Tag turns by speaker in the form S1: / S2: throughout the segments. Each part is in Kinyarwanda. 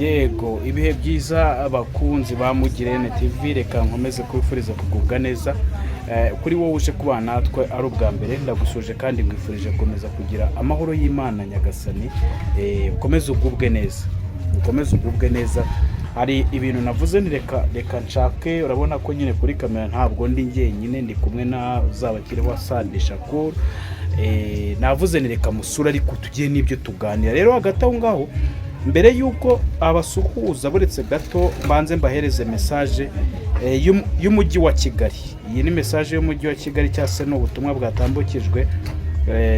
S1: Yego, ibihe byiza abakunzi ba Mugirene TV, reka nkomeze kubifuriza kugubwa neza. Kuri wowe uje kubana natwe ari ubwa mbere, ndagusuje kandi ngwifurije gukomeza kugira amahoro y'Imana Nyagasani. Ukomeze ugubwe neza, ukomeze ugubwe neza. Hari ibintu navuze ni reka nshake, urabona ko nyine kuri kamera ntabwo ndi njyenyine, ndi kumwe na uzabakiriho Sadi Shakur. Navuze ni reka musura ariko tugiye n'ibyo tuganira. Rero hagati aho ngaho, mbere yuko abasuhuza buretse gato mbanze mbahereze message y'umujyi wa Kigali. Iyi ni message y'umujyi wa Kigali cyase n'ubutumwa bwatambukijwe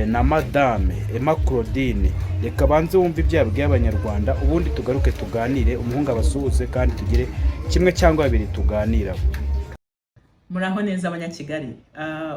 S1: na Madame Emma Claudine. Reka banze wumve ibyabwiye abanyarwanda, ubundi tugaruke tuganire, umuhungu abasuhuze kandi tugire kimwe cyangwa babiri tuganira.
S2: Muraho neza abanyakigali.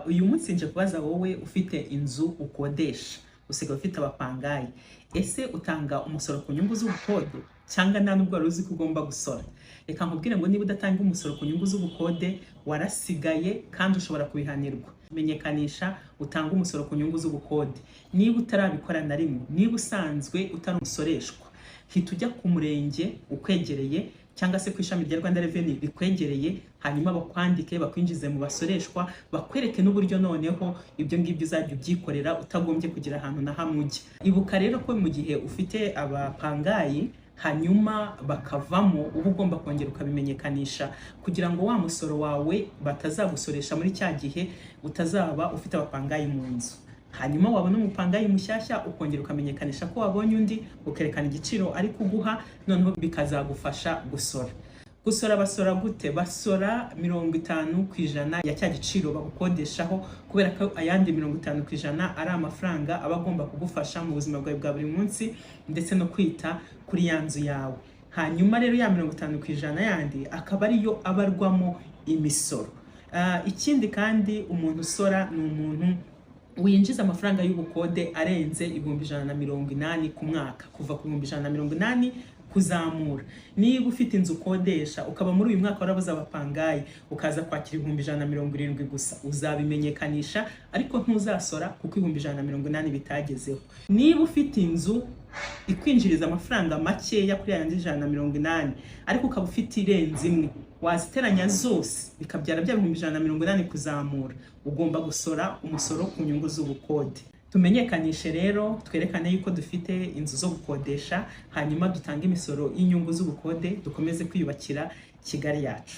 S2: Uyu munsi nje kubaza wowe ufite inzu ukodesha, usigaye ufite abapangayi, ese utanga umusoro ku nyungu z'ubukode cyangwa nta nubwo wari uzi ko ugomba gusora? Reka nkubwire ngo niba udatanga umusoro ku nyungu z'ubukode warasigaye kandi ushobora kubihanirwa. Menyekanisha utanga umusoro ku nyungu z'ubukode. Niba utarabikora na rimwe, niba usanzwe utari umusoreshwa, hita ujya ku murenge ukwegereye cyangwa se ku ishami rya Rwanda Revenue rikwegereye, hanyuma bakwandike bakwinjize mu basoreshwa, bakwereke n'uburyo noneho ibyo ngibyo uzajya ubyikorera utagombye kugira ahantu na hamwe ujya. Ibuka rero ko mu gihe ufite abapangayi hanyuma bakavamo, uba ugomba kongera ukabimenyekanisha kugira ngo wa musoro wawe batazagusoresha muri cya gihe utazaba ufite abapangayi mu nzu. Hanyuma wabona umupangayi mushyashya ukongera ukamenyekanisha ko wabonye undi, ukerekana igiciro ari kuguha, noneho bikazagufasha gusora. Gusora basora gute? Basora 50% ya cya giciro bagukodeshaho, kubera ko ayandi 50% ari amafaranga aba agomba kugufasha mu buzima bwawe bwa buri munsi ndetse no kwita kuri ya nzu yawe. Hanyuma rero ya 50% yandi akaba ariyo abarwamo imisoro. Ikindi kandi umuntu usora ni umuntu winjiza amafaranga y'ubukode arenze 180 ku mwaka, kuva ku 180 kuzamura. Niba ufite inzu ukodesha ukaba muri uyu mwaka warabuze abapangayi ukaza kwakira 170 gusa, uzabimenyekanisha ariko ntuzasora kuko 180 bitagezeho. Niba ufite inzu ikwinjiriza amafaranga makeya kuri yandi 180 ariko ukaba ufite irenze imwe, waziteranya zose bikabyara bya 180 kuzamura, ugomba gusora umusoro ku nyungu z'ubukode. Tumenyekanishe rero, twerekane yuko dufite inzu zo gukodesha, hanyuma dutanga imisoro y'inyungu z'ubukode, dukomeze kwiyubakira Kigali yacu.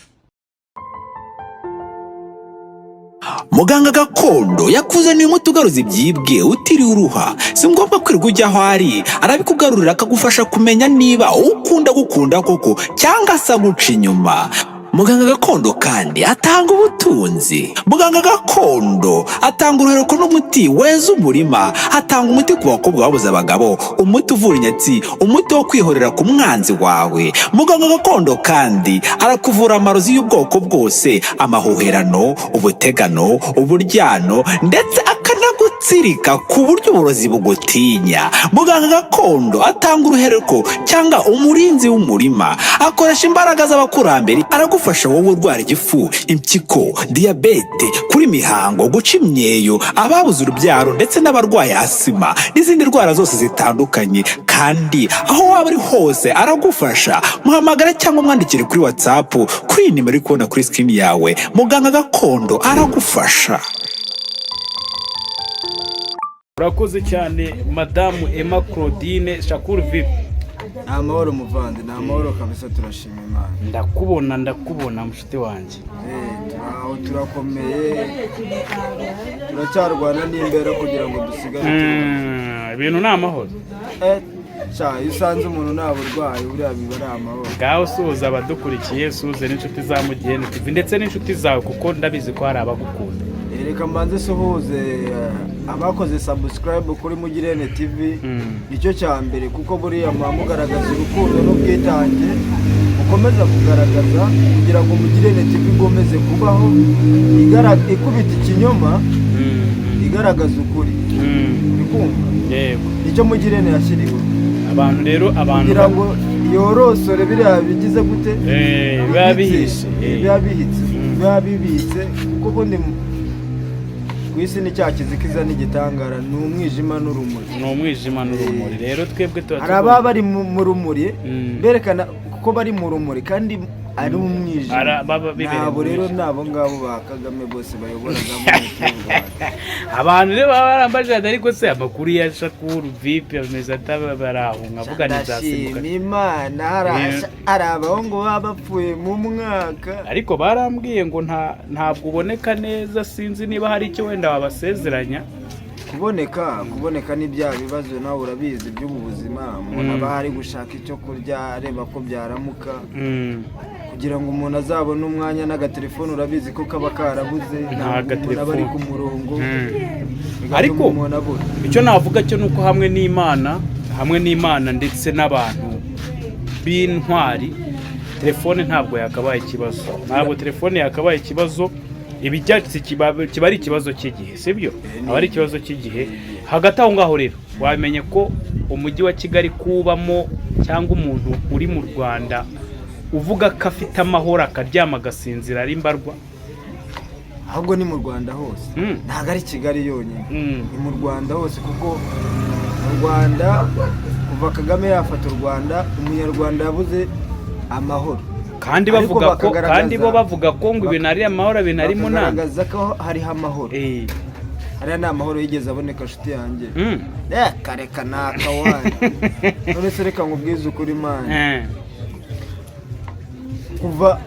S3: Muganga gakondo yakuzaniye umuti ugaruza ibyibwe utiriwe uruha. Si ngombwa kwirirwa ujya aho ari, arabikugarurira akagufasha kumenya niba ukunda koko cyangwa se guca inyuma. Muganga gakondo kandi atanga ubutunzi. Muganga gakondo atanga uruhereko n'umuti weza umurima, atanga umuti ku bakobwa babuze abagabo, umuti uvura inyatsi, umuti wo kwihorera ku mwanzi wawe. Muganga gakondo kandi arakuvura amarozi y'ubwoko bwose, amahuherano, ubutegano, uburyano ndetse akanagutsirika ku buryo uburozi bugutinya. Muganga gakondo atanga uruhereko cyangwa umurinzi w'umurima, akoresha imbaraga z'abakurambere, aragufasha wowe urwara igifu, impyiko, diabete, kuri mihango, guca imyeyo, ababuze urubyaro ndetse n'abarwaye asima n'izindi ndwara zose zitandukanye. Kandi aho waba ari hose aragufasha. Muhamagara cyangwa mwandikire kuri WhatsApp kuri nimero iri kubona kuri screen yawe. Muganga gakondo aragufasha.
S1: Urakoze cyane Madame Emma Claudine. Shakur VIP.
S4: Amahoro muvandi, na amahoro kabisa, turashima Imana.
S1: Ndakubona mushite wanje.
S4: Turakomeye, turacyarwana n'imbere kugira ngo dusigare.
S1: Ibintu ni amahoro.
S4: Usanze umuntu nta burwayi buriya biba ari amahoro.
S1: Ngaho suza abadukurikiye, suze n'inshuti za Mugirene TV ndetse n'inshuti zawe, kuko ndabizi ko hari abagukunda.
S4: Reka mbanze suhuze abakoze subscribe kuri Mugirene TV. Nicyo cya mbere, kuko buriya mugaragaza urukundo n'ubwitange ukomeza kugaragaza kugira ngo Mugirene TV igomeze kubaho, ikubita ikinyoma, igaragaza ukuri. Bikumva?
S1: Yego.
S4: Nicyo Mugirene yashyiriwe.
S1: Abantu rero
S4: kugira ngo yorosore biriya bigize gute?
S1: Biba bihise.
S4: Biba bibitse kuko ubundi ku isi ni cya kizikiza n'igitangara, ni umwijima n'urumuri.
S1: ni umwijima n'urumuri. Rero twebwe tuba
S4: hari ababa bari mu rumuri berekana ko bari mu rumuri kandi ari umwijima. Nabo rero nabo ngabo ba Kagame bose bayobora
S1: abantu rero baba barambaje ariko se amakuru ya Shakuru vipi ameze atabaraho nkavuga ntizasimbuka.
S4: Imana hari abahungu baba bapfuye mu mwaka,
S1: ariko barambwiye ngo ntabwo uboneka neza, sinzi niba hari icyo wenda wabasezeranya.
S4: kuboneka ni bya bibazo nawe urabizi by'ubu buzima. Umuntu aba hari gushaka icyo kurya areba ko byaramuka kugira ngo umuntu azabone umwanya n'agatelefone, urabizi ko kaba karabuze, umuntu aba ari ku murongo.
S1: Ariko icyo navuga cyo nuko hamwe n'Imana ndetse n'abantu b'intwari, telefone ntabwo yakabaye ikibazo. Ntabwo telefone yakabaye ikibazo. Ibijyatsi kiba ari ikibazo cy'igihe, sibyo? Aba ari ikibazo cy'igihe. Hagati aho ngaho rero wamenye ko umujyi wa Kigali kubamo cyangwa umuntu uri mu Rwanda uvuga ko afite amahoro akaryama agasinzira ari mbarwa.
S4: Ahubwo ni mu Rwanda hose, ntabwo ari Kigali yonyine, ni mu Rwanda hose. kuko mu Rwanda kuva Kagame yafata u Rwanda, umunyarwanda yabuze amahoro.
S1: Kandi bo bavuga ko ngo ibintu ari amahoro, ibintu ari munani,
S4: bagaragaza ko hariho amahoro. Hariya nta mahoro yigeze aboneka, nshuti yanjye. Reka nakawanya none se reka nkubwize ukuri Imana, kuva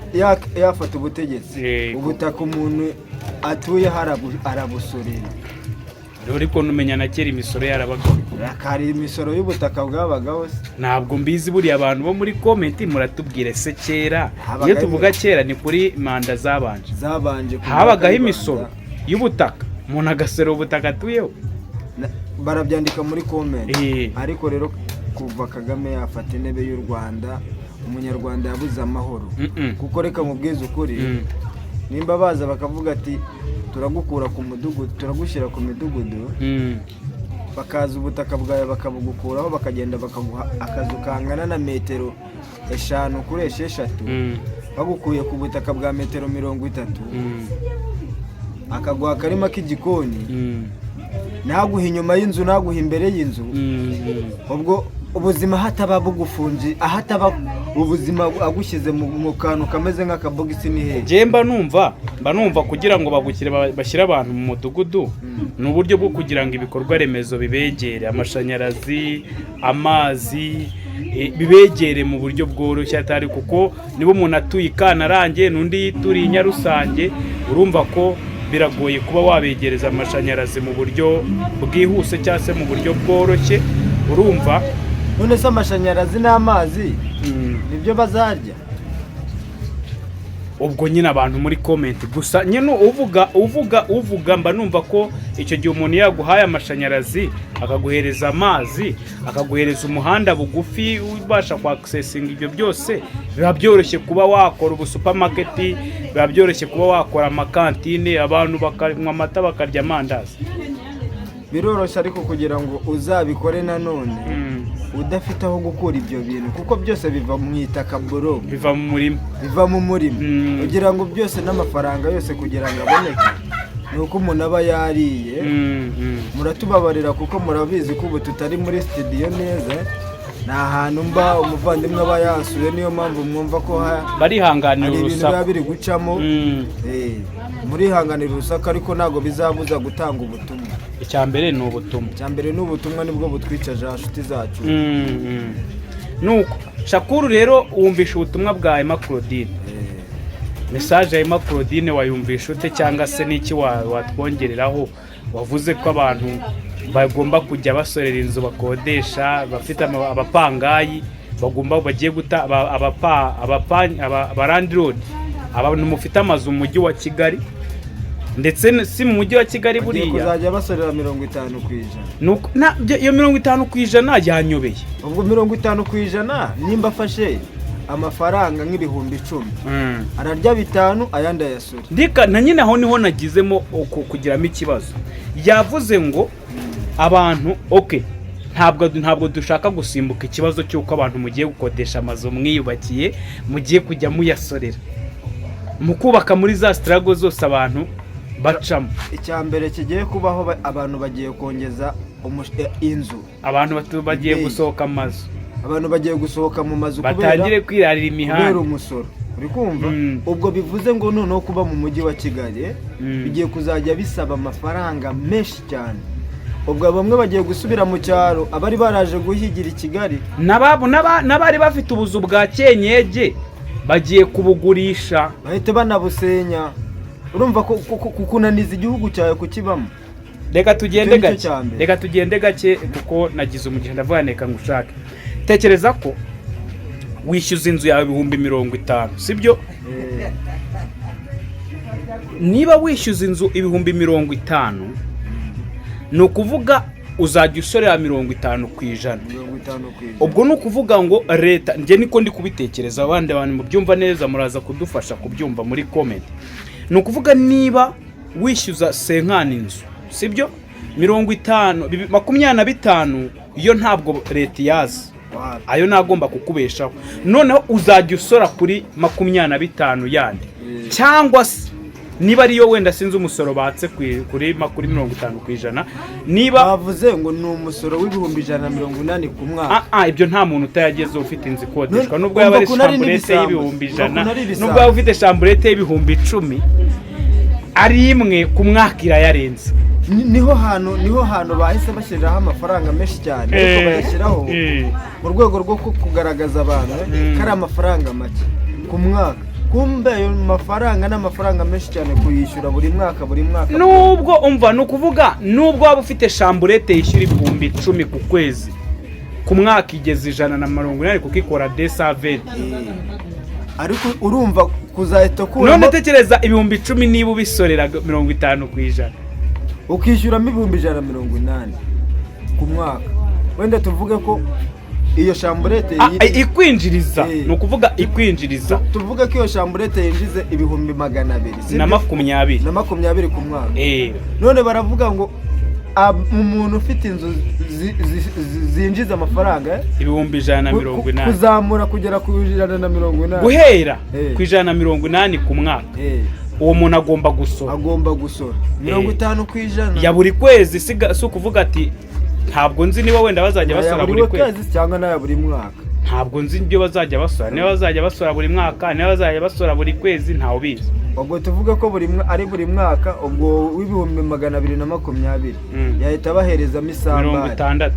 S4: yafata ubutegetsi, ubutaka umuntu atuye arabusorera.
S1: Ariko numenya na kera imisoro yarabaga.
S4: Kari imisoro y'ubutaka bwabagaho se.
S1: Ntabwo mbizi buriya abantu bo muri comment muratubwire se kera. Iyo tuvuga kera ni kuri manda zabanje. Habagaho imisoro y'ubutaka. Umuntu agasera ubutaka atuyeho.
S4: Barabyandika muri comment. Ariko rero kuva Kagame yafata intebe y'u Rwanda, umunyarwanda yabuze amahoro. Kuko reka mubwize ukuri, nimba baza bakavuga ati turagukura ku mudugudu, turagushyira ku midugudu, bakaza ubutaka bwawe bakabugukuraho, bakagenda bakaguha akazu kangana na metero 5 kuri 6, bagukuye ku butaka bwa metero 30, akaguha akarima k'igikoni, naguha inyuma y'inzu, naguha imbere y'inzu. Ubwo ubuzima hataba bugufunje, ahataba ubuzima agushyize mu kantu kameze nk'akabogisi ni hehe.
S1: Je mba numva kugira ngo bashyire abantu mu mudugudu ni uburyo bwo kugira ngo ibikorwa remezo bibegere, amashanyarazi, amazi, bibegere mu buryo bworoshye, atari kuko nibo umuntu atuye Ikanarange n'undi yituriye Nyarusange, urumva ko biragoye kuba wabegereza amashanyarazi mu buryo bwihuse cyangwa se mu buryo bworoshye. Urumva
S4: none se amashanyarazi n'amazi nibyo bazarya?
S1: Ubwo nyine abantu muri comment gusa nyine uvuga mba numva ko icyo gihe umuntu yaguhaye amashanyarazi, akaguhereza amazi, akaguhereza umuhanda bugufi ubasha kwa accessing ibyo byose, biba byoroshye kuba wakora ubusupermarket, biba byoroshye kuba wakora amakantine, abantu bakanywa amata bakarya amandazi.
S4: Biroroshye ariko kugira ngo uzabikore nanone udafite aho gukura ibyo bintu, kuko byose biva mu itaka bro,
S1: biva mu murima,
S4: kugira ngo byose n'amafaranga yose kugira ngo aboneke nuko umuntu aba yariye. Muratubabarira kuko murabizi ko ubu tutari muri studio neza, nta hantu mba umuvandimwe aba yasuye, niyo mpamvu mwumva ko
S1: barihanganira
S4: urusaku biri gucamo. Murihanganira urusaku ariko ntago bizabuza gutanga ubutumwa.
S1: Icyambere ni ubutumwa.
S4: Icyambere ni ubutumwa, nibwo butwicaje inshuti zacu.
S1: Nuko Shakuru rero wumvisha ubutumwa bwa Emma Claudine. Message ya Emma Claudine wayumvisha ute, cyangwa se niki watwongereraho? Wavuze ko abantu bagomba kujya basorera inzu bakodesha, bafite abapangayi, bagiye guta abalandlord, abantu mufite amazu mu mujyi wa Kigali, ndetse si mu mujyi wa Kigali buriya
S4: kuzajya basorera 50%.
S1: Nuko iyo 50% yanyobeye.
S4: Ubwo 50% nimba afashe amafaranga nk'ibihumbi 10, ararya 5 ayandi ayasura.
S1: Ndika na nyine aho niho nagizemo kugiramo ikibazo. Yavuze ngo abantu ntabwo dushaka gusimbuka ikibazo cy'uko abantu mugiye gukodesha amazu mwiyubakiye, mugiye kujya muyasorera, mu kubaka muri za struggle zose abantu bacamo.
S4: icya mbere kigiye kubaho abantu bagiye kongeza inzu,
S1: abantu bagiye gusohoka amazu,
S4: abantu bagiye gusohoka mu mazu
S1: batangire kwirarira imihanda
S4: kubera umusoro, uri kumva? Ubwo bivuze ngo noneho kuba mu mujyi wa Kigali bigiye kuzajya bisaba amafaranga menshi cyane. Ubwo bamwe bagiye gusubira mu cyaro, abari baraje guhigira i Kigali
S1: n'abari bafite ubuzu bwa kenyege bagiye kubugurisha,
S4: bahite banabusenya. Urumva ko kunaniza igihugu cyawe kukibamo.
S1: Reka tugende gake kuko nagize umugisha ndavuga neka ngushake. Tekereza ko wishyuza inzu yawe 50,000, sibyo? Niba wishyuza inzu 50,000, ni ukuvuga uzajya usorera 50%. Ubwo ni ukuvuga ngo leta, njye niko ndi kubitekereza, abandi abantu mubyumva neza muraza kudufasha kubyumva muri comment. Ni ukuvuga niba wishyuza senkani inzu, sibyo? 25 iyo ntabwo leta yazi, ayo nagomba kukubeshaho. Noneho uzajya usora kuri 25 yandi, cyangwa se niba ariyo wenda sinzi umusoro batse kuri 50%, niba
S4: bavuze ngo ni umusoro w'180 ku mwaka.
S1: Ibyo nta muntu utayageze ufite inzu ikodeshwa, nubwo yaba ari chamburete y'100, nubwo yaba ufite chamburete y'10,000, ari imwe ku mwaka irayarenze.
S4: Niho hantu bahise bashyiriraho amafaranga menshi cyane, ariko bayashyiraho mu rwego rwo kugaragaza abantu ko ari amafaranga make ku mwaka. Kumbe ayo mafaranga n'amafaranga menshi cyane kuyishyura buri mwaka.
S1: Nubwo umva, ni ukuvuga nubwo waba ufite chamburete yishyura 10,000 ku kwezi, ku mwaka igeze 180 kuko ikora 220.
S4: Ariko urumva kuzahita kuramo.
S1: None tekereza 10,000 niba ubisorera 50%,
S4: ukishyuramo 180 ku mwaka. Wenda tuvuge ko iyo chamburete
S1: ikwinjiriza, ni ukuvuga ikwinjiriza,
S4: tuvuge ko iyo chamburete yinjize
S1: 220
S4: na 20 ku mwaka. None baravuga ngo umuntu ufite inzu zinjiza amafaranga
S1: 180
S4: kuzamura kugera ku 180,
S1: guhera ku 180 ku mwaka, uwo muntu agomba gusora
S4: 50%
S1: ya buri kwezi. Si ukuvuga ati ntabwo nzi niba wenda bazajya basora buri kwezi
S4: cyangwa na buri mwaka,
S1: ntabwo nzi ibyo bazajya basora, niba bazajya basora buri mwaka, niba bazajya basora buri kwezi, ntawe ubizi.
S4: Ubwo tuvuge ko ari buri mwaka, ubwo w'220 yahita baherezamo isambari
S1: 60.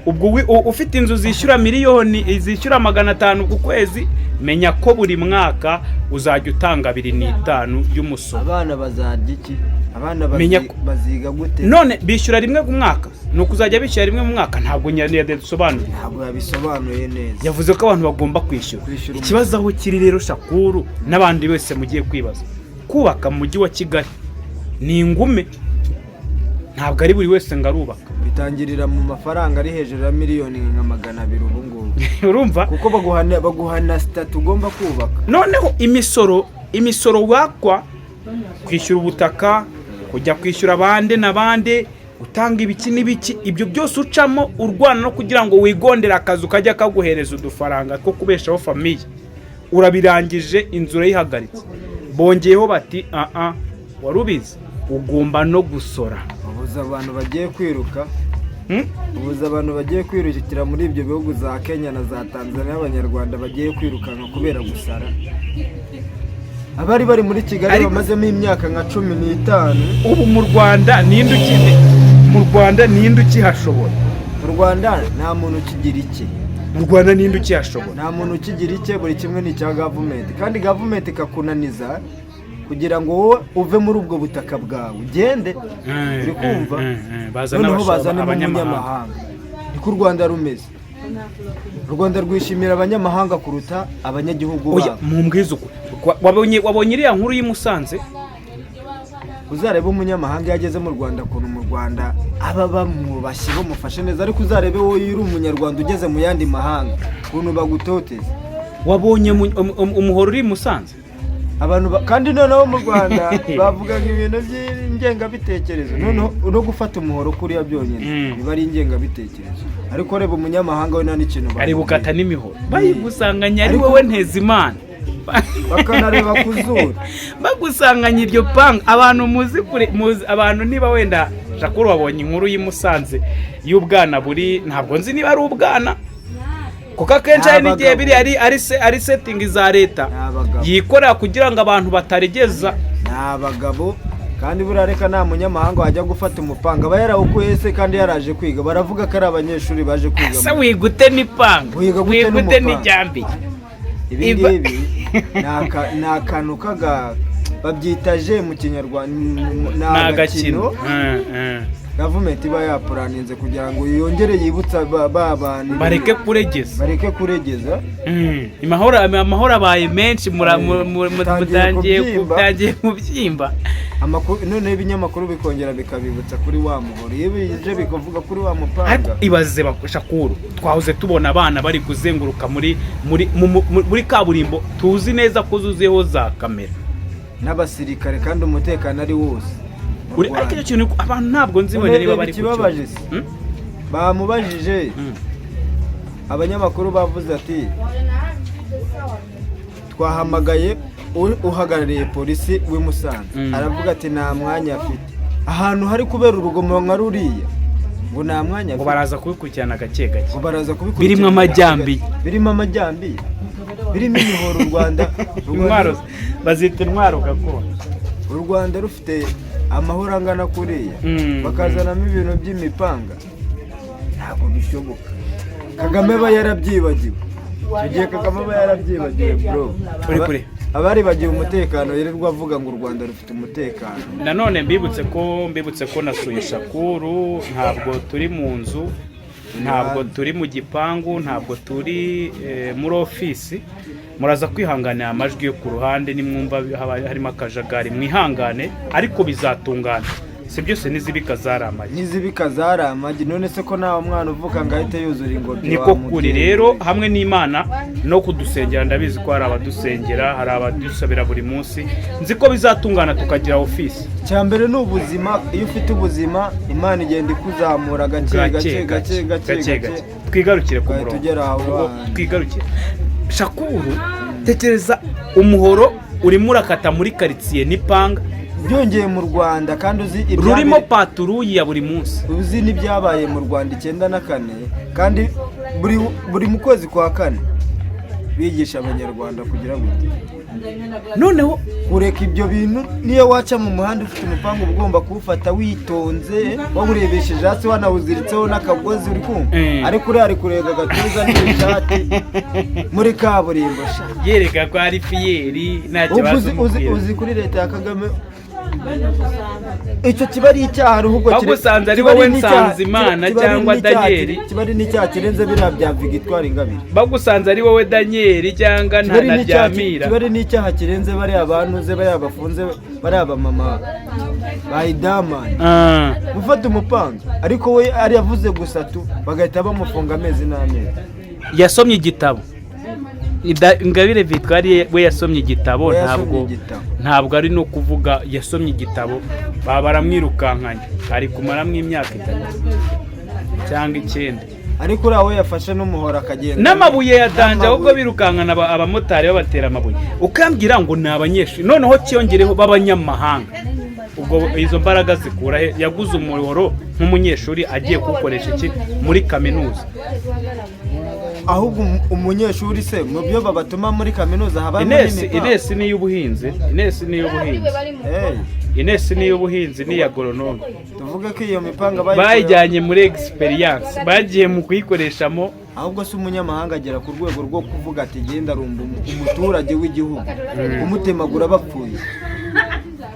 S1: Ubwo ufite inzu zishyura miliyoni, zishyura 500 ku kwezi, menya ko buri mwaka uzajya utanga 2.5 y'umusoro.
S4: Abana bazarya iki? Abana baziga gute?
S1: None bishyura rimwe ku mwaka, ni ukuzajya bishyura rimwe mu mwaka. Ntabwo nyandiyade dusobanuye,
S4: ntabwo yabisobanuye neza.
S1: Yavuze ko abantu bagomba kwishyura. Ikibazo aho kiri rero Shakuru n'abandi bose mugiye kwibaza, kubaka mu mujyi wa Kigali ni ingume, ntabwo ari buri wese ngarubaka.
S4: Bitangirira mu mafaranga ari hejuru ya miliyoni nka 200 ubu ngubu.
S1: Urumva
S4: kuko baguhana stat ugomba kubaka.
S1: Noneho imisoro wakwa, kwishyura ubutaka, kujya kwishyura abande n'abande, utanga ibiki n'ibiki, ibyo byose ucamo urwana no kugira ngo wigondere akazu kajya kaguhereza udufaranga two kubeshaho famiye. Urabirangije, inzu urayihagaritse, bongeyeho bati warubizi ugomba no gusora.
S4: Ubuza abantu bagiye kwiruka, kwirukira muri ibyo bihugu za Kenya na za Tanzania, abanyarwanda bagiye kwirukanka kubera gusara. Abari bari muri Kigali bamazemo imyaka nka 15.
S1: Ubu mu Rwanda ninde ukihashobora?
S4: Mu Rwanda nta muntu ukigira iki.
S1: Mu Rwanda ninde ukihashobora?
S4: Nta muntu ukigira iki, buri kimwe ni cya government, kandi government ikakunaniza kugira ngo wowe uve muri ubwo butaka bwawe ugende. Uri kumva? Noneho bazana abanyamahanga. Niko u Rwanda rumeze. U Rwanda rwishimira abanyamahanga kuruta abanyagihugu babo.
S1: Mumbwiza uko wabonye iriya nkuru y'Imusanze?
S4: Uzarebe umunyamahanga yageze mu Rwanda, kuntu mu Rwanda aba bamwubashye bamufashe neza, ariko uzarebe wowe uri umunyarwanda ugeze mu yandi mahanga kuntu bagutoteza.
S1: Wabonye umuhoro uri Musanze?
S4: Abantu kandi noneho mu Rwanda bavuga ibintu by'ingengabitekerezo, noneho no gufata umuhoro kuriya byonyine biba ari ingengabitekerezo. Ariko reba umunyamahanga we nta n'ikintu
S1: ari bukata n'imihoro bayigusanganya ari wowe Ntezimana.
S4: bakanareba ku zuru
S1: bagusanganye iryo panga. Abantu muzi abantu niba wenda Shakuru wabonye inkuru y'Imusanze y'ubwana buri, ntabwo nzi niba ari ubwana kuko akenshi hari n'igihe biri ari setting za leta yikorera kugira ngo abantu bataregeza.
S4: Ni abagabo kandi burareka nta munyamahanga wajya gufata umupanga aba yarawukuye se kandi yaraje kwiga. Baravuga ko ari abanyeshuri baje kwiga.
S1: Se wigute n'ipanga, wigute n'ijambi.
S4: Ibi ngibi ni akantu babyitaje mu kinyarwanda, ni agakino gavumenti iba yapuraninze kugira ngo yongere yibutsa babana
S1: bareke kuregeza. Amahoro abaye menshi, mutangiye kubyimba.
S4: None ibinyamakuru bikongera bikabibutsa kuri wa muhoro, iyo bije bikavuga kuri wa mupanga.
S1: Ibaze Shakuru, twahoze tubona abana bari kuzenguruka muri kaburimbo, tuzi neza ko zuzeho za kamera
S4: n'abasirikare kandi umutekano ari wose.
S1: Ariko icyo kintu abantu ntabwo nzi wenda niba bari
S4: kukibabaje. Bamubajije abanyamakuru bavuze ati twahamagaye uhagarariye polisi w'Imusanze, aravuga ati nta mwanya afite ahantu hari kubera urugomo nka ruriya, ngo nta mwanya afite.
S1: Baraza kubikurikirana gake gake,
S4: birimo amajyambi, birimo imihoro. U Rwanda
S1: intwaro bazita intwaro gakondo.
S4: U Rwanda rufite amahoro angana kuriya bakazanamo ibintu by'imipanga, ntabwo bishoboka. Kagame aba yarabyibagiwe, igihe Kagame aba yarabyibagiwe bro. Abari bagiye umutekano yirirwa avuga ngo u Rwanda rufite umutekano.
S1: Nanone mbibutse ko nasuye Shakuru, ntabwo turi mu nzu, ntabwo turi mu gipangu, ntabwo turi muri ofisi. Muraza kwihanganira amajwi yo ku ruhande, nimwumva harimo akajagari mwihangane, ariko bizatungana. Si byose nizibika zaramagi. None se ko nawe mwana uvuka ngo ahite yuzura ingobyi. Niko kuri rero, hamwe n'Imana no kudusengera. Ndabizi ko hari abadusengera, hari abadusabira buri munsi. Nzi ko bizatungana tukagira ofisi.
S4: Cyambere ni ubuzima. Iyo ufite ubuzima, Imana igenda ikuzamura gake.
S1: Twigarukire ku murongo. Twigarukire. Shakuru, tekereza umuhoro urimo urakata muri karitsiye n'ipanga.
S4: Byongeye mu Rwanda kandi uzi
S1: rurimo paturuyi ya buri munsi.
S4: Uzi n'ibyabaye mu Rwanda 94 kandi buri mu kwezi kwa 4 bigisha abanyarwanda kugira ngo
S1: noneho
S4: kureka ibyo bintu. Niyo waca mu muhanda ufite umupanga ugomba kuwufata witonze, wawurebesheje hasi wanawuziritseho n'akagozi, uri kumva. Ariko uri kurega gatuza n'ishati muri kaburimbo
S1: yereka ko ari fiyeri nta kibazo.
S4: Uzi kuri leta ya Kagame icyo kiba ari icyaha, ahubwo
S1: bagusanze ari wowe Nsanzimana cyangwa Daniel,
S4: kiba ari n'icyaha kirenze biriya bya Victoire Ingabire.
S1: Bagusanze ari wowe Daniel cyangwa Ntanaryamira,
S4: kiba ari n'icyaha kirenze bariya banuze, bariya bafunze, bariya bamama bayidamani gufata umupanga. Ariko we ari yavuze gusa bagahita bamufunga amezi n'amezi.
S1: Yasomye igitabo. Ingabire Victoire we yasomye igitabo, ntabwo ari no kuvuga yasomye igitabo. Baramwirukankanye, ari kumaramo imyaka 3 cyangwa 9.
S4: Ariko urawe yafashe n'umuhora akagenda
S1: n'amabuye yadanje, ahubwo birukankana abamotari babatera amabuye. Ukambwira ngo ni abanyeshuri, noneho cyongereho b'abanyamahanga. Ubwo izo mbaraga zikura he? Yaguze umuhoro nk'umunyeshuri agiye kuwukoresha iki muri kaminuza?
S4: Ahubwo umunyeshuri se mu byo babatuma muri kaminuza haba
S1: Inesi ni y'ubuhinzi. Inesi ni y'ubuhinzi ni ya goronome.
S4: Tuvuge ko iyo mipanga
S1: bayijyanye muri experience, bagiye mu kuyikoreshamo.
S4: Ahubwo se umunyamahanga agera ku rwego rwo kuvuga ati genda rumba umuturage w'igihugu umutemagura bapfuye.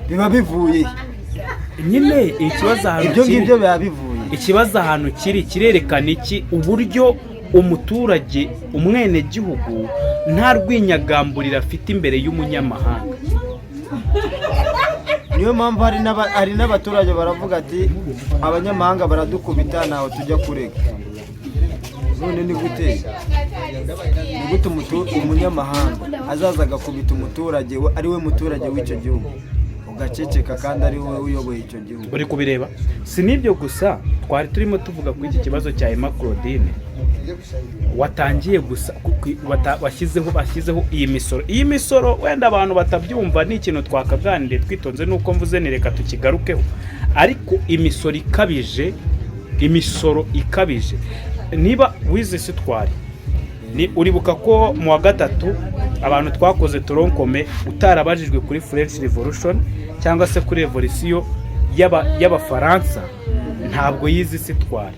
S4: Biba bivuye
S1: nyine ikibazo ahantu
S4: ibyo ngibyo biba bivuye.
S1: Ikibazo ahantu kirerekana iki? Uburyo umuturage umwene gihugu nta rwinyagamburira afite imbere y'umunyamahanga.
S4: Niyo mpamvu hari n'abaturage baravuga ati abanyamahanga baradukubita naho tujya kurega. None ni gute umunyamahanga azaza agakubita umuturage ari we muturage w'icyo gihugu, ugaceceka kandi ari wowe uyoboye icyo gihugu?
S1: Uri kubireba. Si nibyo gusa, twari turimo tuvuga ku iki kibazo cya Emma Claudine. watangiye gusa bashyizeho iyi misoro wenda abantu batabyumva ni ikintu twakaganiriye twitonze nuko mvuze ni reka tukigarukeho, ariko imisoro ikabije niba wize sitwari uribuka ko mu wa gatatu abantu twakoze toronkome utarabajijwe kuri French Revolution cyangwa se kuri revolution y'abafaransa ntabwo yize sitwari.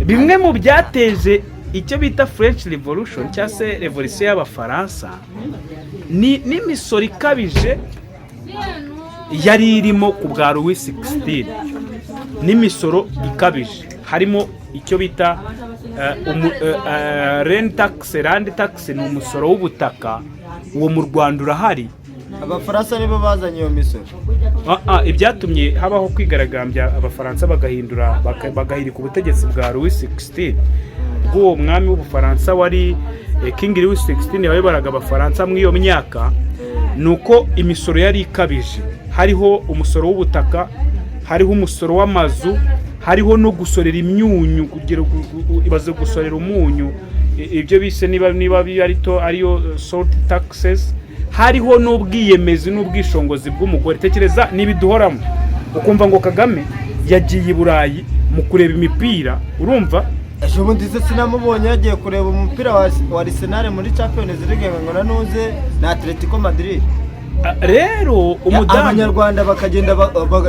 S1: Bimwe mu byateje icyo bita French Revolution cyangwa se revolution y'abafaransa ni n'imisoro ikabije yari irimo ku bwa Louis XVI, n'imisoro ikabije harimo icyo bita land tax ni umusoro w'ubutaka, uwo mu Rwanda urahari.
S4: Abafaransa nibo bazanye iyo misoro.
S1: Ibyatumye habaho kwigaragambya abafaransa bagahirika ubutegetsi bwa Louis XVI, bw'uwo mwami w'ubufaransa wari King Louis XVI wayoboraga abafaransa muri iyo myaka, nuko imisoro yari ikabije. Hariho umusoro w'ubutaka, hariho umusoro w'amazu, hariho no gusorera imyunyu, kugira ibaze gusorera umunyu, ibyo bise niba ariyo salt taxes. Hariho n'ubwiyemezi n'ubwishongozi bw'umugore. Tekereza nibiduhoramo ukumva ngo Kagame yagiye i Burayi mu kureba imipira, urumva?
S4: Ejo bundi sinamubonye yagiye kureba umupira wa Arsenal muri Champions League ngo nanuze na Atletico Madrid.
S1: Rero
S4: Abanyarwanda bakagenda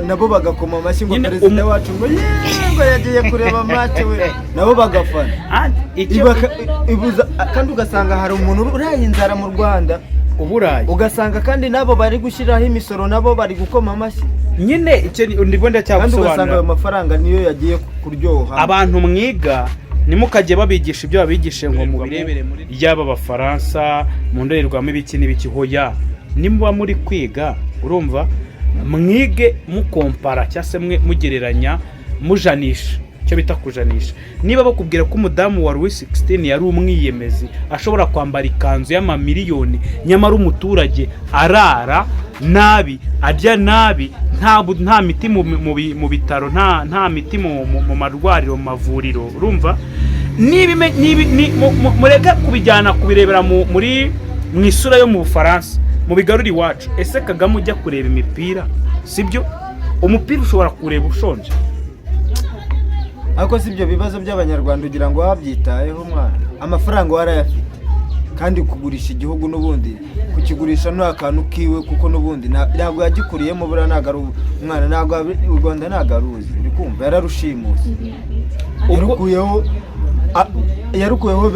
S4: nabo bagakoma amashyi ngo perezida wacu ngo yagiye kureba match we nabo bagafana. Ibuza kandi ugasanga hari umuntu uraye inzara mu Rwanda
S1: uburayi,
S4: ugasanga kandi nabo bari gushyiraho imisoro nabo bari gukoma amashyi.
S1: Nyine icyo ndibwo ndacyagusobanura.
S4: Ugasanga ayo mafaranga niyo yagiye kuryoha.
S1: Abantu mwiga nimukajye babigisha ibyo babigishe ngo mu birebere muri yaba abafaransa mu ndorerwamo ibiki n'ibiki hoya. Nimuba muri kwiga urumva mwige mukompara cyangwa se mugereranya mujanisha, cyo bita kujanisha. Niba bakubwira ko umudamu wa Louis XVI yari umwiyemezi ashobora kwambara ikanzu y'amamiliyoni, nyamara umuturage arara nabi, arya nabi, nta miti mu bitaro, nta miti mu marwariro, mu mavuriro, urumva? Mureka kubijyana kubirebera muri mu isura yo mu Bufaransa, mu bigarura iwacu. Ese Kagame ujya kureba imipira, sibyo? Umupira ushobora kureba ushonje.
S4: Ariko sibyo bibazo by'Abanyarwanda ugira ngo wabyitayeho mwana. Amafaranga warayafite kandi kugurisha igihugu n'ubundi kukigurisha no akantu kiwe, kuko n'ubundi ntabwo yagikuriyemo bura nagaru umwana, ntabwo u Rwanda nagaruzi, uri kumva yararushimuse. Yarukuyeho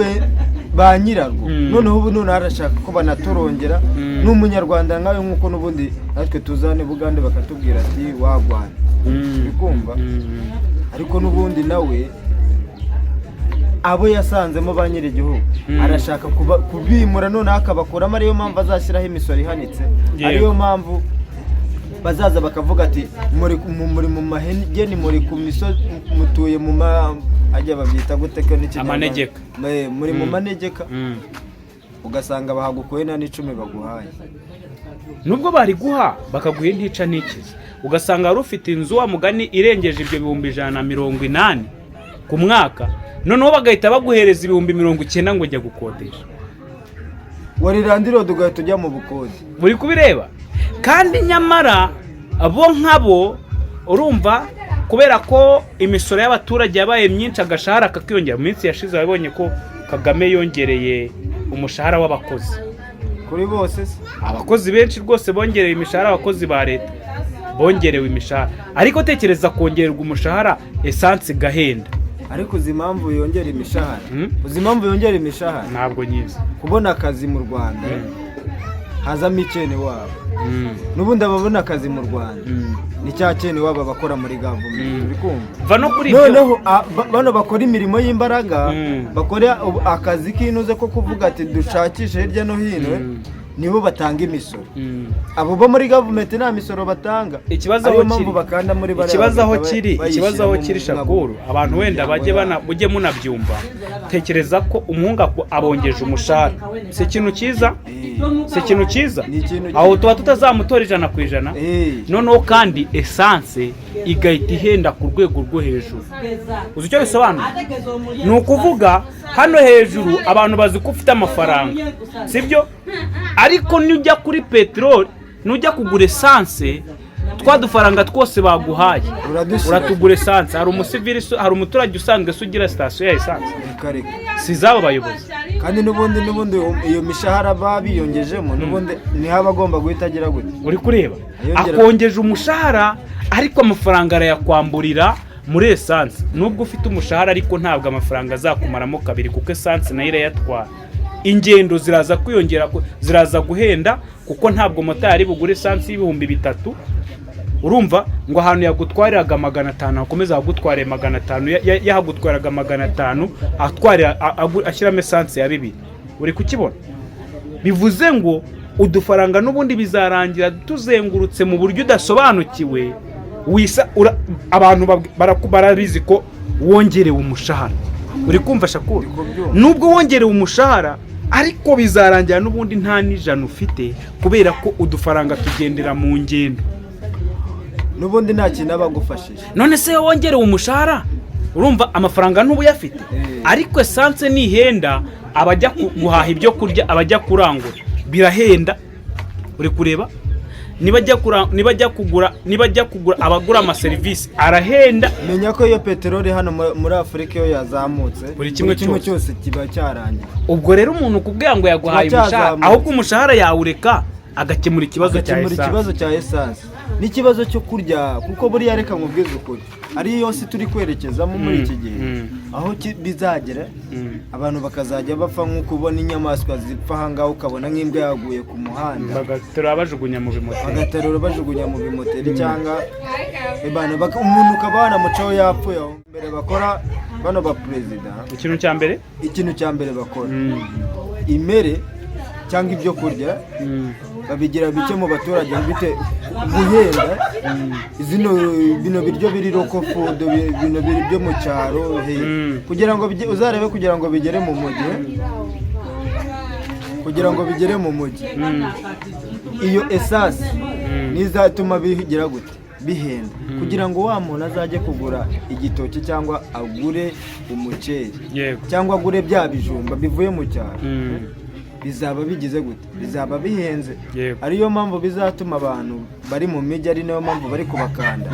S4: ba nyirarwo. Noneho ubu none arashaka ko banatorongera n'umunyarwanda nkawe, nkuko n'ubundi natwe tuzane Bugande bakatubwira ati wagwana, uri kumva? Ariko n'ubundi nawe abo yasanzemo ba nyiri igihugu arashaka kubimura, none akabakuramo. Ariyo mpamvu azashyiraho imisoro ihanitse, ariyo mpamvu bazaza bakavuga ati muri mu mahene, muri ku misozi, mutuye mu ajya babyita gute ko
S1: amanegeka,
S4: muri mu manegeka, ugasanga bahagukuye na n'icumi baguhaye.
S1: Nubwo bari guha bakaguha ntica n'ikizi, ugasanga wari ufite inzu wa mugani irengeje ibyo 180 ku mwaka, noneho bagahita baguhereza 90 ngo ujya gukodesha.
S4: Warirandiro dugahita ujya mu bukode,
S1: buri kubireba. Kandi nyamara abo nkabo urumva, kubera ko imisoro y'abaturage yabaye myinshi, agashahara kakiyongera. Mu minsi yashize babonye ko Kagame yongereye umushahara w'abakozi
S4: kuri bose.
S1: Abakozi benshi rwose bongereye imishahara, abakozi ba leta bongerewe imishahara. Ariko tekereza kongererwa umushahara, esansi gahenda.
S4: Ariko uzi impamvu yongera imishahara? Uzi impamvu yongera imishahara?
S1: Ntabwo nyizi.
S4: Kubona akazi mu Rwanda hazamo icyene wabo. N'ubundi ababona akazi mu Rwanda ni cya cyene wabo bakora muri gavumenti, uri kumva?
S1: Va no kuri ibyo.
S4: Noneho bano bakora imirimo y'imbaraga, bakora akazi kinuze ko kuvuga ati dushakishe hirya no hino, nibo batanga imisoro. Abo bo muri government nta misoro batanga.
S1: Ikibazo aho kiri Shakuru, abantu wenda bujye munabyumva. Tekereza ko umuhungu abongeje umushahara, si ikintu cyiza, aho tuba tutazamutora 100%. Noneho kandi essence igahita ihenda ku rwego rwo hejuru. Uzi icyo bisobanura? Ni ukuvuga hano hejuru abantu bazi ko ufite amafaranga, sibyo? Ariko nujya kuri peteroli, nujya kugura essence, twadufaranga twose baguhaye uratugura essence. Hari umusivili, hari umuturage usanzwe sugira station ya essence, si zabo bayobozi.
S4: Kandi n'ubundi iyo mishahara babiyongejemo, n'ubundi ni haba agomba guhita agira gute.
S1: Uri kureba akongeje umushahara ariko amafaranga arayakwamburira muri essence. Nubwo ufite umushahara ariko ntabwo amafaranga azakumaramo kabiri, kuko essence nayo irayatwara. Ingendo ziraza kwiyongera, ziraza guhenda, kuko ntabwo motari bugure essence y'ibihumbi 3. Urumva ngo ahantu yagutwariraga 500 akomeza gutware 500, yahagutwaraga 500 atware ashyiramo essence ya 2. Uri kukibona? Bivuze ngo udufaranga n'ubundi bizarangira tuzengurutse mu buryo udasobanukiwe. Abantu barabizi ko wongerewe umushahara. Uri kumva Shakuru? Nubwo wongerewe umushahara ariko bizarangira n'ubundi nta n'ijana ufite, kubera ko udufaranga tugendera mu ngendo.
S4: N'ubundi nta kintu abagufashije.
S1: None se wongerewe umushahara, urumva amafaranga n'ubu yafite, ariko essence nihenda, abajya guhaha ibyo kurya, abajya kurangura birahenda. Uri kureba? Nibajya kugura abagura ama service arahenda.
S4: Menya ko iyo peteroli hano muri Afrika yo yazamutse,
S1: buri kimwe
S4: cyose kiba cyarangiye.
S1: Ubwo rero umuntu kubwira ngo yaguhaye umushahara, ahubwo umushahara yawureka agakemura ikibazo cya essence n'ikibazo cyo kurya. Kuko buriya reka nkubwize ukuri, ari yose turi kwerekezamo muri iki gihe, aho bizagera abantu bakazajya bapfa nk'uko ubona inyamaswa zipfa ahangaho, ukabona nk'imbwa yaguye ku muhanda bagaterura bajugunya mu bimoteri, cyangwa umuntu ukaba wanamucaho yapfuye. Aho mbere bakora bano ba perezida, ikintu cya mbere bakora imere cyangwa ibyo kurya babigira bike mu baturage, bite guhenda bino biryo biri local food, bino biri byo mu cyaro, kugira ngo uzarebe, kugira ngo bigere mu mujyi, iyo essence nizatuma bigira gute bihenda, kugira ngo wa muntu azajye kugura igitoki cyangwa agure umuceri cyangwa agure bya bijumba bivuye mu cyaro, bizaba bigize gute, bizaba bihenze. Ariyo mpamvu bizatuma abantu bari mu mijyi, ari nayo mpamvu bari kubakanda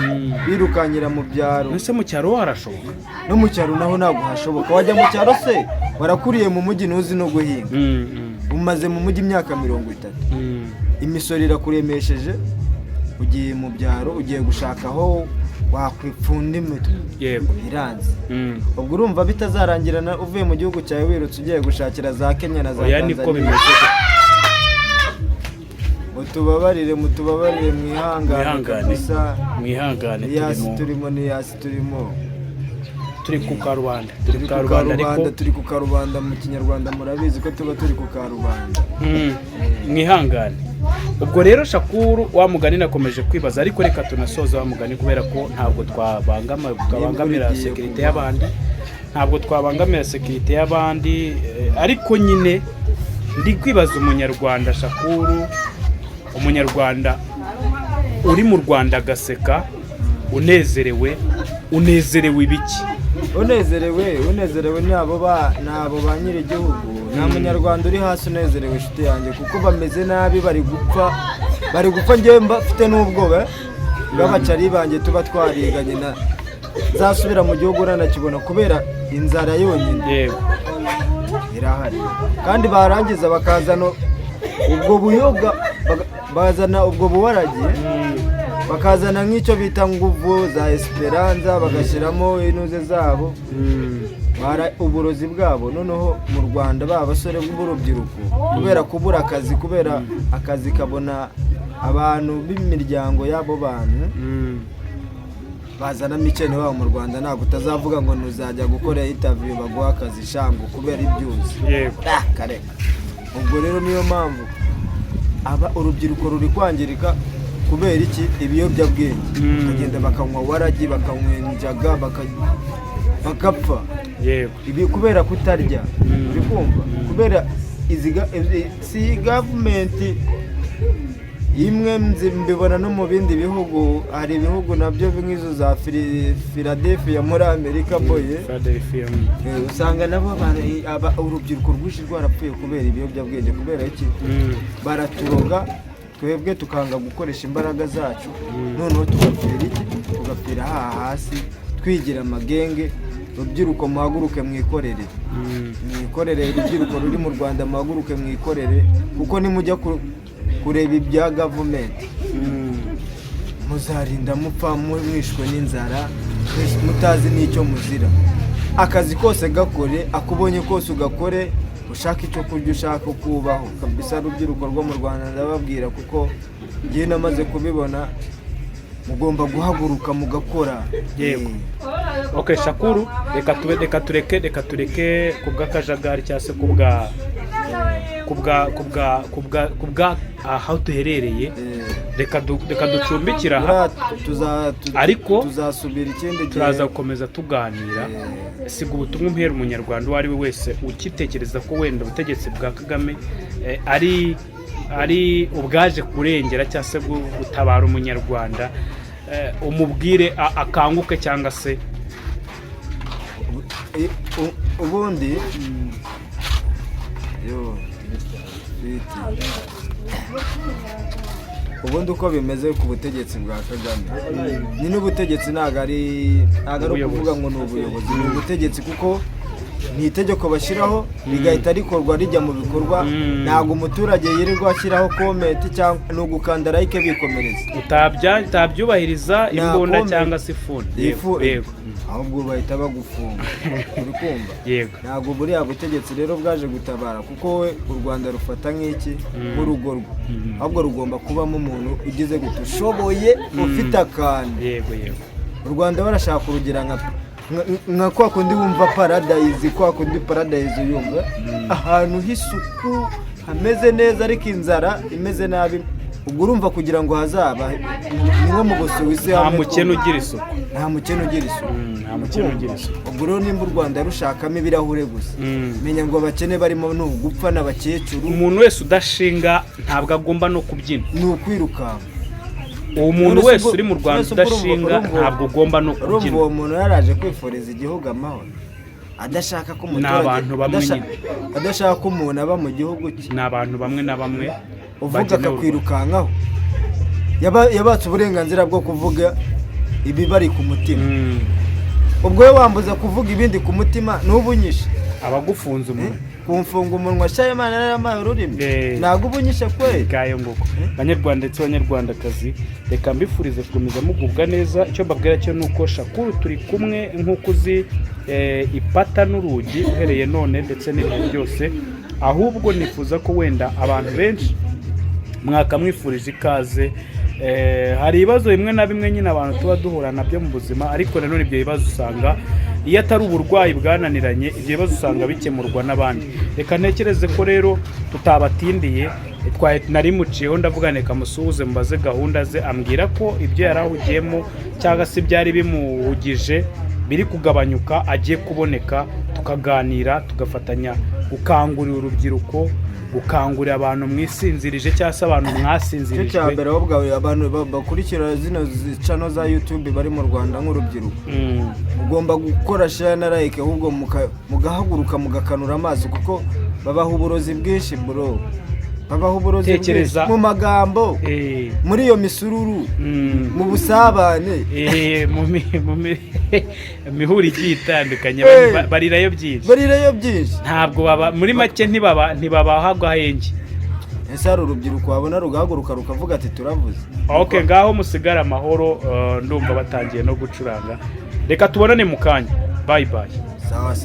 S1: birukanyira mu byaro. Nese mu cyaro harashoboka?
S4: No mu cyaro naho ntabwo hashoboka. Wajya mu cyaro se warakuriye mu mujyi ntuzi no guhinga, umaze mu mujyi imyaka 30, imisoro irakuremesheje, ugiye mu byaro ugiye gushaka aho wakwipfunda imitwe, iranze. Ubwo urumva bitazarangirana uvuye mu gihugu cyawe wirutse ugiye gushakira za Kenya na za Tanzania.
S1: Niko bimeze.
S4: Mutubabarire
S1: mwihangane
S4: turimo
S1: turi ku karubanda,
S4: turi ku karubanda. Mu Kinyarwanda murabizi ko tuba turi ku karubanda.
S1: Mwihangane. Ubwo rero Shakuru wa mugani nakomeje kwibaza, ariko reka tunasoza wa mugani, kubera ko ntabwo twabangamira sekirite y'abandi, ariko nyine ndi kwibaza umunyarwanda Shakuru, umunyarwanda uri mu Rwanda agaseka, unezerewe ibiki?
S4: Unezerewe nabo ba nyiri igihugu. Nta munyarwanda uri hasi unezerewe inshuti yanjye, kuko bameze nabi, bari gupfa njyewe mfite n'ubwoba bw'abacari banjye tuba twariganye na zasubira mu gihugu uranakibona, kubera inzara yonyine irahari. Kandi barangiza bakazana ubwo buyoga, bazana ubwo buwarage, bakazana nk'icyo bita nguvu za Esperanza, bagashyiramo inuze zabo, uburozi bwabo. Noneho mu Rwanda basore b'urubyiruko, kubera kubura akazi, kubera akazi kabona abantu b'imiryango y'abo bantu, bazana mikene wabo mu Rwanda. Ntabwo utazavuga ngo ntuzajya gukora interview baguha akazi shango kubera ibyuzi. Kareka. Ubwo rero niyo mpamvu urubyiruko ruri kwangirika kubera iki? Ibiyobyabwenge. Bagenda bakanywa waragi, bakanywa injaga, bagapfa. Ibi kubera kutarya. Uri kumva? Kubera si government imwe mbibona no mu bindi bihugu. Hari ibihugu nabyo nk'izo za Philadelphia muri Amerika boye, usanga nabo urubyiruko rwinshi rwarapfuye kubera ibiyobyabwenge. Kubera iki? Baraturoga, twebwe tukanga gukoresha imbaraga zacu, noneho tugapfira iki? Tugapfira hasi twigira amagenge. Rubyiruko muhaguruke mwikorere, urubyiruko ruri mu Rwanda muhaguruke mwikorere, kuko nimujya kureba ibya gavumenti muzarinda mupfa mwishwe n'inzara, mutazi n'icyo muzira. Akazi kose gakore, akubonye kose ugakore, ushaka icyo kurya, ushaka kubaho kabisa. Rubyiruko rwo mu Rwanda ndababwira, kuko ngiye namaze kubibona, mugomba guhaguruka mugakora.
S1: Okay, Shakuru, reka tureke kubw'akajagari cyangwa se kubwa aho tuherereye. Reka ducumbikira aha, ariko
S4: tuzasubira ikindi gihe,
S1: turaza gukomeza tuganira. Siga ubutumwa umpera umunyarwanda uwo ari we wese ukitekereza ko wenda ubutegetsi bwa Kagame ari ubwaje kurengera cyangwa se gutabara umunyarwanda, umubwire akanguke cyangwa se
S4: ubundi uko bimeze ku butegetsi bwa Kagame. Ni n'ubutegetsi, ntabwo ari ukuvuga ngo ni ubuyobozi, ni ubutegetsi, kuko ni itegeko bashyiraho rigahita rikorwa rijya mu bikorwa. Ntabwo umuturage yirirwa ashyiraho komenti cyangwa ni ugukanda like bikomereza.
S1: utabyubahiriza imbunda cyangwa se ifuni.
S4: Yego, ahubwo bahita bagufunga. Uri kumva?
S1: Yego.
S4: Ntabwo buriya butegetsi rero bwaje gutabara, kuko we u Rwanda rufata nk'iki? Nk'urugo rwe. Ahubwo rugomba kubamo umuntu ugize gute, ushoboye, ufite akantu.
S1: Yego.
S4: U Rwanda barashaka kurugira nka kwa kundi wumva paradise, kwa kundi paradise yumva ahantu h'isuku hameze neza, ariko inzara imeze nabi. Ubwo urumva kugira ngo hazaba ni nko mu Busuwisi,
S1: nta mukene ugira isuku.
S4: Ubwo rero nimba u Rwanda rushakamo ibirahure gusa, menya ngo abakene barimo ni ugupfa n'abakecuru.
S1: Umuntu wese udashinga ntabwo agomba no kubyina,
S4: ni ukwirukanka.
S1: Umuntu wese uri mu Rwanda udashinga ntabwo ugomba no kubyina.
S4: Urumva uwo muntu yaraje kwifuriza igihugu amahoro, adashaka ko umuturage, adashaka ko umuntu aba mu gihugu cye.
S1: Ni abantu bamwe na bamwe
S4: uvuga akakwirukankaho, yabatse uburenganzira bwo kuvuga ibi bari ku mutima. Ubwo we wambuza kuvuga ibindi ku mutima, n'ubunyishe
S1: abagufunze umuntu,
S4: kumfunga umunwa Imana yaramaye ururimi, ntabwo ubunyishe kwe
S1: gayo nguko. Banyarwanda ndetse abanyarwandakazi, reka mbifurize gukomeza mugubwa neza. Icyo mbabwira cyo nuko Shakuru turi kumwe nk'uko uzi, ipata n'urugi uhereye none ndetse n'ibintu byose. Ahubwo nifuza ko wenda abantu benshi mwakamwifurije ikaze. Hari ibibazo bimwe na bimwe nyine abantu tuba duhura nabyo mu buzima, ariko nanone ibyo bibazo usanga iyo atari uburwayi bwananiranye, ibyo bibazo usanga bikemurwa n'abandi. Reka ntekereze ko rero tutabatindiye, nari muciyeho ndavuga reka musuhuze mubaze gahunda ze, ambwira ko ibyo yarahugiyemo cyangwa se byari bimuhugije biri kugabanyuka, agiye kuboneka, tukaganira, tugafatanya gukangurira urubyiruko, gukangurira abantu mwisinzirije cyangwa se abantu mwasinzirije.
S4: Cyo cyambere ahubwo abantu bakurikira zino channel za YouTube bari mu Rwanda nk'urubyiruko, ugomba gukora share na like, ahubwo mugahaguruka mugakanura amaso, kuko babaha uburozi bwinshi bro, babaha uburozi bwinshi mu magambo, muri iyo misururu, mu busabane,
S1: mu mihuri igiye itandukanye, barirayo byinshi. Ntabwo baba muri make, ntibabahagwa henge.
S4: Ese hari urubyiruko wabona rugahaguruka rukavuga ati turavuze.
S1: Okay, ngaho musigara amahoro. Ndumva batangiye no gucuranga. Reka tubonane mu kanya. Bye.
S4: Sawa.